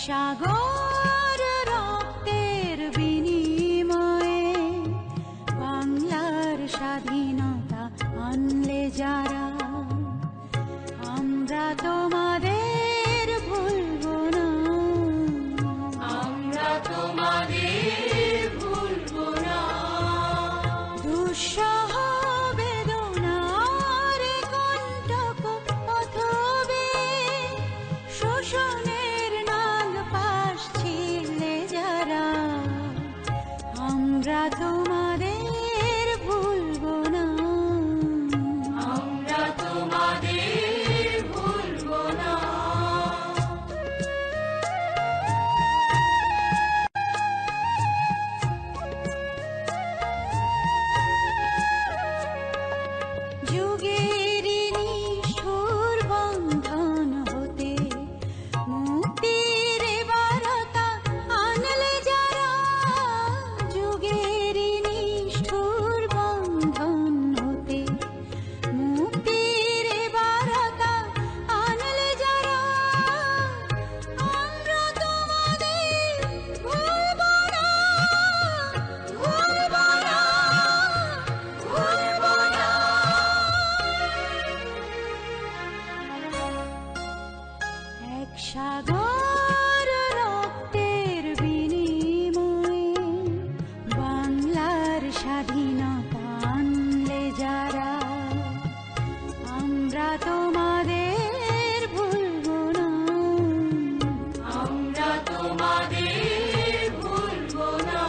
সাগর রক্তের বিনিময়ে বাংলার স্বাধীনতা আনলে যারা, আমরা তোমাদের ভুলবো না, আমরা তোমাদের ভুলবো না। দুঃসহ বেদনার কণ্টক পথবে শোষণের নাগ পাশ ছিঁড়লে যারা, আমরা তোমাদের ভুলবো না, আমরা তোমাদের ভুলবো না। যুগের নিষ্ঠুর বন্ধন হতে মুক্তির বারতা আনলে যারা, যুগের নিষ্ঠুর বন্ধন হতে মুক্তির বারতা আনলে যারা, আমরা তোমাদের ভুলবো না, ভুলবো না, ভুলবো না। এক সাগর রক্তের বিনিময়ে বাংলার স্বাধীনতা আনলে যারা, আমরা তোমাদের ভুলবো না, আমরা তোমাদের ভুলবো না।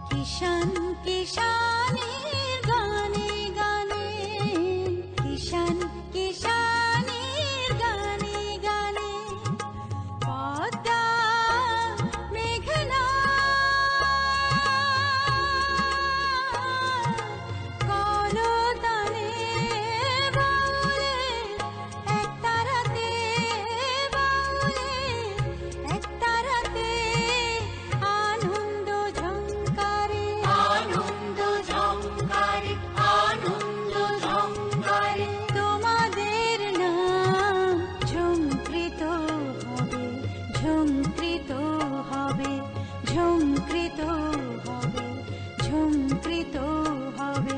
কিষান কিষানের গানে গানে, কিষান কিষানের গানে গানে, পদ্মা মেঘনা কলতানে বাউলে এক তারাতে, বাউলে এক তারাতে আনন্দ ঝংকারে, আনন্দ ঝংকারে, আনন্দ ঝংকারে, তোমাদের নাম ঝংকৃত হবে, ঝংকৃত হবে, ঝংকৃত হবে, ঝংকৃত হবে,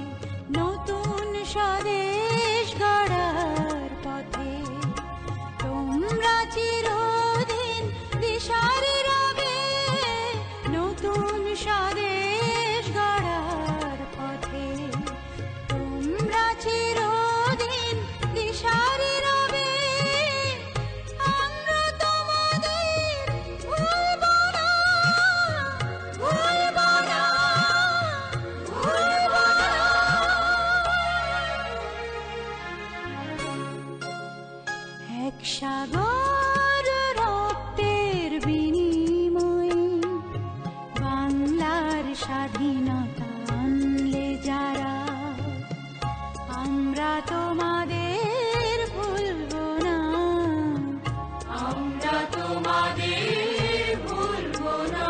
নতুন স্বদেশ গড়ার পথে তোমরা চিরদিন দিশারি রবে, নতুন স্বদেশ গড়ার পথে তোমরা চিরদিন দিশারি রবে, আমরা তোমাদের ভুলবো না, ভুলবো না, ভুলবো না। এক সাগর রক্তের বিনিময়ে বাংলার স্বাধীনতা আনলে যারা, আমরা তোমাদের ভুলবো না, আমরা তোমাদের ভুলবো না।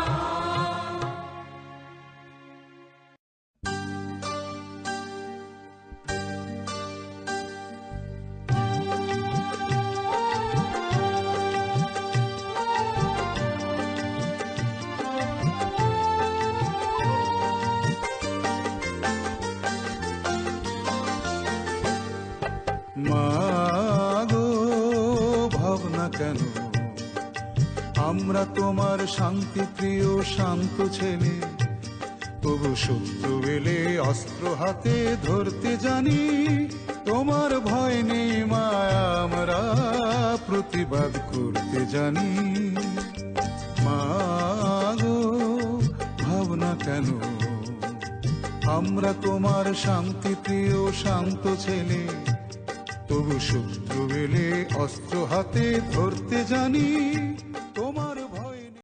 মাগো ভাবনা কেন, আমরা তোমার শান্তি প্রিয় শান্ত ছেলে, তবু শত্রু এলে অস্ত্র হাতে ধরতে জানি, তোমার ভয় নেই মায়া, আমরা প্রতিবাদ করতে জানি। মাগো ভাবনা কেন, আমরা তোমার শান্তি প্রিয় শান্ত ছেলে, তবু শত্রু এলে অস্ত্র হাতে ধরতে জানি।